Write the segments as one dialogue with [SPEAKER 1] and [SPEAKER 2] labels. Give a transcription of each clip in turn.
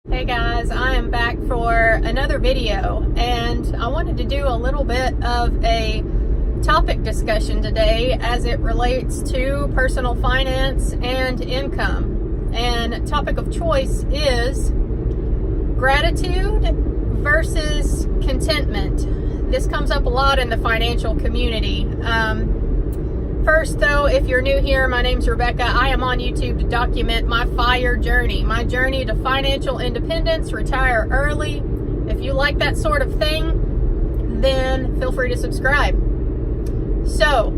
[SPEAKER 1] Hey guys, I am back for another video, and I wanted to do a little bit of a topic discussion today as it relates to personal finance and income. And topic of choice is gratitude versus contentment. This comes up a lot in the financial community. First though, if you're new here, my name's Rebecca. I am on YouTube to document my FIRE journey, my journey to financial independence, retire early. If you like that sort of thing, then feel free to subscribe. So,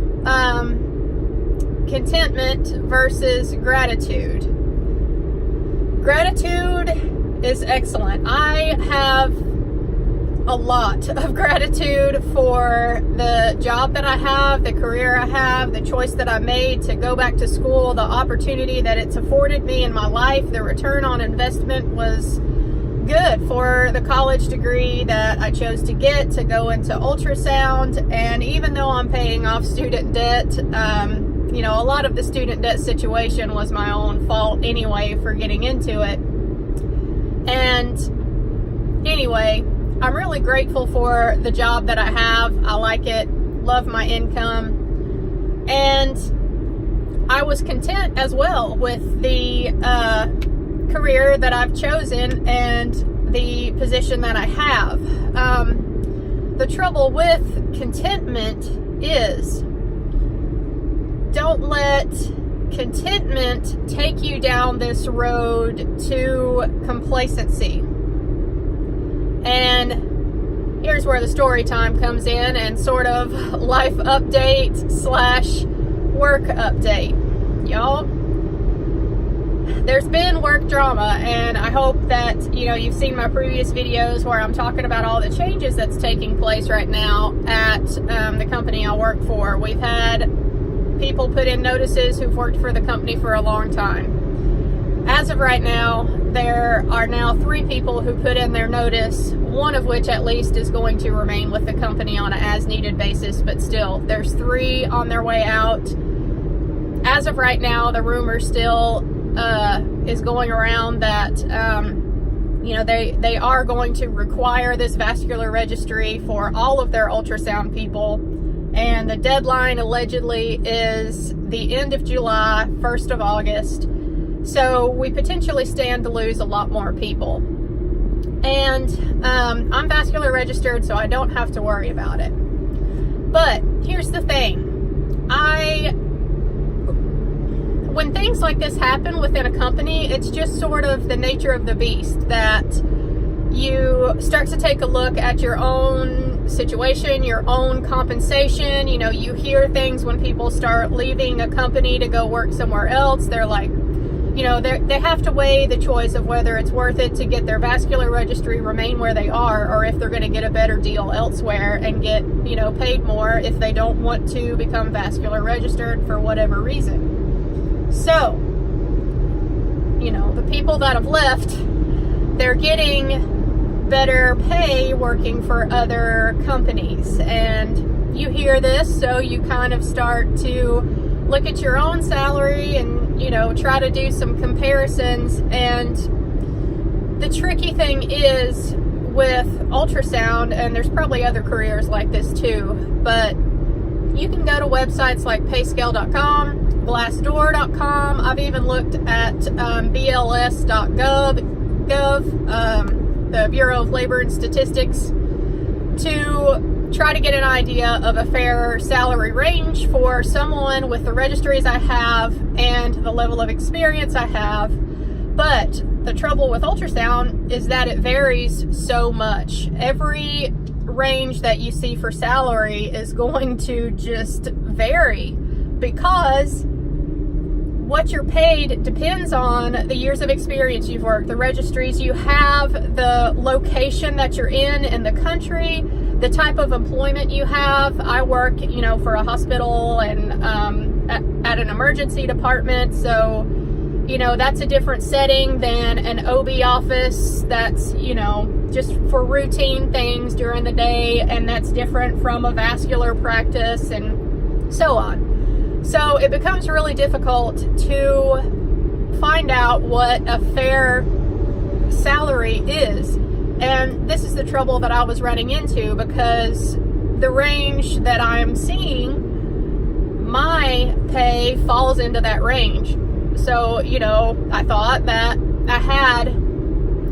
[SPEAKER 1] contentment versus gratitude. Gratitude is excellent. I have a lot of gratitude for the job that I have, the career I have, the choice that I made to go back to school, the opportunity that it's afforded me in my life. The return on investment was good for the college degree that I chose to get to go into ultrasound. And even though I'm paying off student debt, a lot of the student debt situation was my own fault anyway for getting into it. And anyway, I'm really grateful for the job that I have. I like it, love my income, and I was content as well with the career that I've chosen and the position that I have. The trouble with contentment is, don't let contentment take you down this road to complacency. And here's where the story time comes in and sort of life update / work update. Y'all, there's been work drama, and I hope that, you've seen my previous videos where I'm talking about all the changes that's taking place right now at the company I work for. We've had people put in notices who've worked for the company for a long time. As of right now, there are now 3 people who put in their notice, one of which at least is going to remain with the company on an as-needed basis, but still, there's 3 on their way out. As of right now, the rumor still is going around that, they are going to require this vascular registry for all of their ultrasound people, and the deadline allegedly is the end of July, 1st of August. So we potentially stand to lose a lot more people. And I'm vascular registered, so I don't have to worry about it. But here's the thing. When things like this happen within a company, it's just sort of the nature of the beast that you start to take a look at your own situation, your own compensation. You hear things when people start leaving a company to go work somewhere else. They're like, they have to weigh the choice of whether it's worth it to get their vascular registry, remain where they are, or if they're going to get a better deal elsewhere and get, paid more if they don't want to become vascular registered for whatever reason. So, the people that have left, they're getting better pay working for other companies. And you hear this, so you kind of start to look at your own salary and try to do some comparisons. And the tricky thing is with ultrasound, and there's probably other careers like this too, but you can go to websites like payscale.com, glassdoor.com. I've even looked at bls.gov, the Bureau of Labor and Statistics, to try to get an idea of a fair salary range for someone with the registries I have and the level of experience I have. But the trouble with ultrasound is that it varies so much. Every range that you see for salary is going to just vary, because what you're paid depends on the years of experience you've worked, the registries you have, the location that you're in the country, the type of employment you have. I work, for a hospital and at an emergency department, so that's a different setting than an OB office that's, just for routine things during the day, and that's different from a vascular practice and so on. So it becomes really difficult to find out what a fair salary is. And this is the trouble that I was running into, because the range that I'm seeing, my pay falls into that range. So, I thought that I had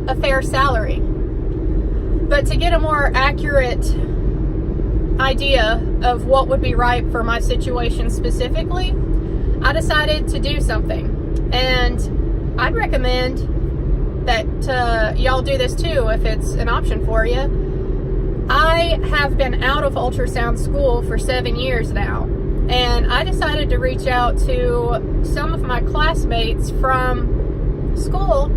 [SPEAKER 1] a fair salary. But to get a more accurate idea of what would be right for my situation specifically, I decided to do something. And I'd recommend that y'all do this too if it's an option for you. I have been out of ultrasound school for 7 years now, and I decided to reach out to some of my classmates from school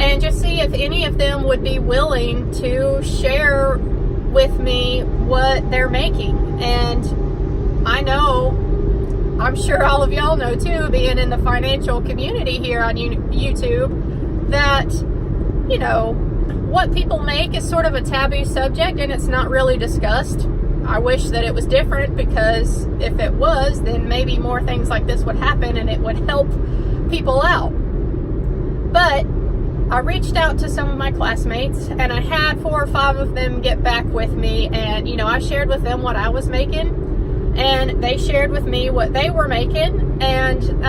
[SPEAKER 1] and just see if any of them would be willing to share with me what they're making. And I'm sure all of y'all know too, being in the financial community here on YouTube, that, what people make is sort of a taboo subject and it's not really discussed. I wish that it was different, because if it was, then maybe more things like this would happen and it would help people out. But I reached out to some of my classmates, and I had 4 or 5 of them get back with me, and I shared with them what I was making, and they shared with me what they were making. And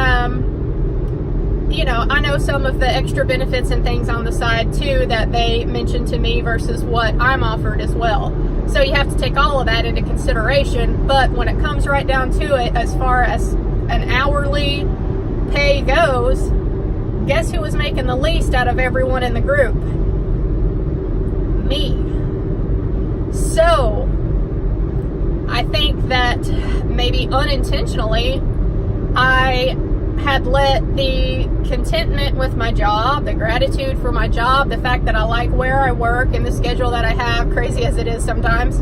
[SPEAKER 1] I know some of the extra benefits and things on the side too that they mentioned to me versus what I'm offered as well. So you have to take all of that into consideration. But when it comes right down to it, as far as an hourly pay goes, guess who was making the least out of everyone in the group? Me. So I think that maybe unintentionally, I had let the contentment with my job, the gratitude for my job, the fact that I like where I work and the schedule that I have, crazy as it is sometimes,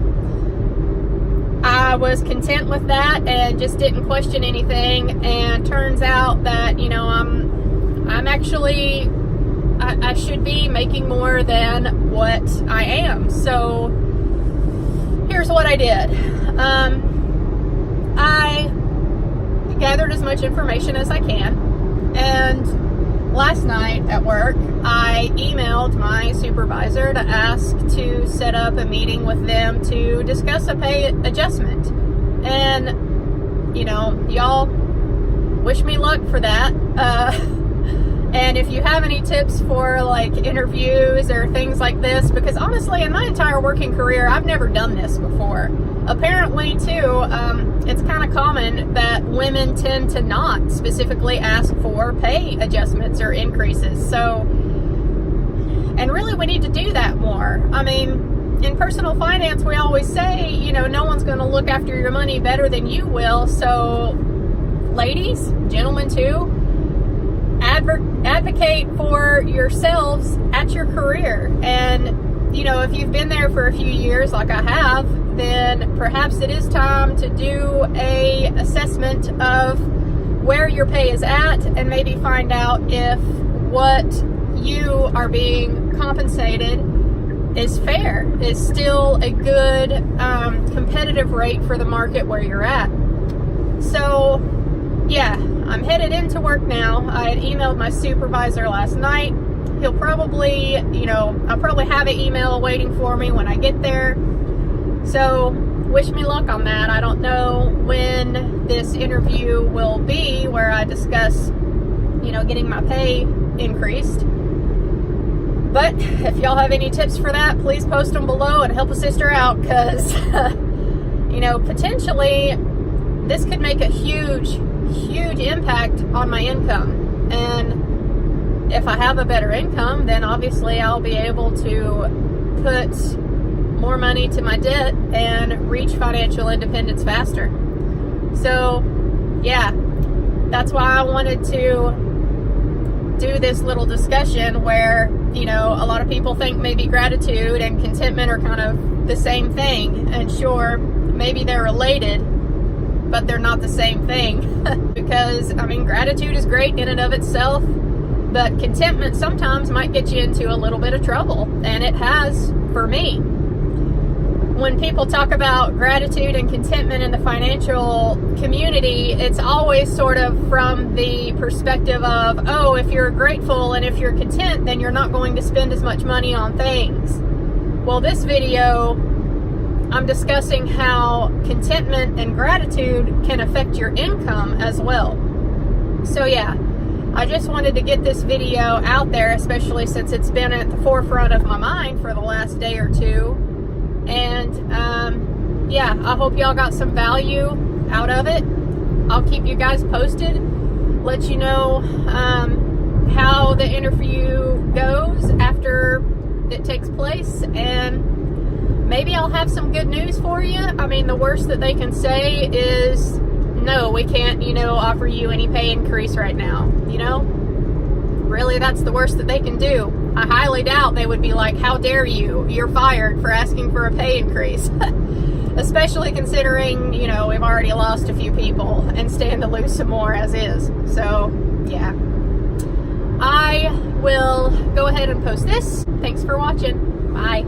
[SPEAKER 1] I was content with that and just didn't question anything. And turns out that, I'm actually, I should be making more than what I am. So here's what I did. I gathered as much information as I can, and last night at work I emailed my supervisor to ask to set up a meeting with them to discuss a pay adjustment. And y'all wish me luck for that. And if you have any tips for like interviews or things like this, because honestly in my entire working career I've never done this before. Apparently too, it's kind of common that women tend to not specifically ask for pay adjustments or increases. So, and really we need to do that more. I mean, in personal finance we always say, no one's going to look after your money better than you will. So ladies, gentlemen too, advocate for yourselves at your career. And if you've been there for a few years like I have, then perhaps it is time to do a assessment of where your pay is at, and maybe find out if what you are being compensated is fair, is still a good competitive rate for the market where you're at. So yeah, I'm headed into work now. I had emailed my supervisor last night. He'll probably, I'll probably have an email waiting for me when I get there. So wish me luck on that. I don't know when this interview will be where I discuss, getting my pay increased. But if y'all have any tips for that, please post them below and help a sister out, because, potentially this could make a huge impact on my income. And if I have a better income, then obviously I'll be able to put more money to my debt and reach financial independence faster. So yeah, that's why I wanted to do this little discussion where, a lot of people think maybe gratitude and contentment are kind of the same thing. And sure, maybe they're related, but they're not the same thing. Because, gratitude is great in and of itself, but contentment sometimes might get you into a little bit of trouble. And it has for me. when people talk about gratitude and contentment in the financial community, it's always sort of from the perspective of, oh, if you're grateful and if you're content, then you're not going to spend as much money on things. Well, this video, I'm discussing how contentment and gratitude can affect your income as well. So yeah, I just wanted to get this video out there, especially since it's been at the forefront of my mind for the last day or two. And yeah, I hope y'all got some value out of it. I'll keep you guys posted, let you know how the interview goes after it takes place, and maybe I'll have some good news for you. I mean, the worst that they can say is, no, we can't, offer you any pay increase right now, Really, that's the worst that they can do. I highly doubt they would be like, how dare you? You're fired for asking for a pay increase. Especially considering, we've already lost a few people and stand to lose some more as is. So, yeah. I will go ahead and post this. Thanks for watching. Bye.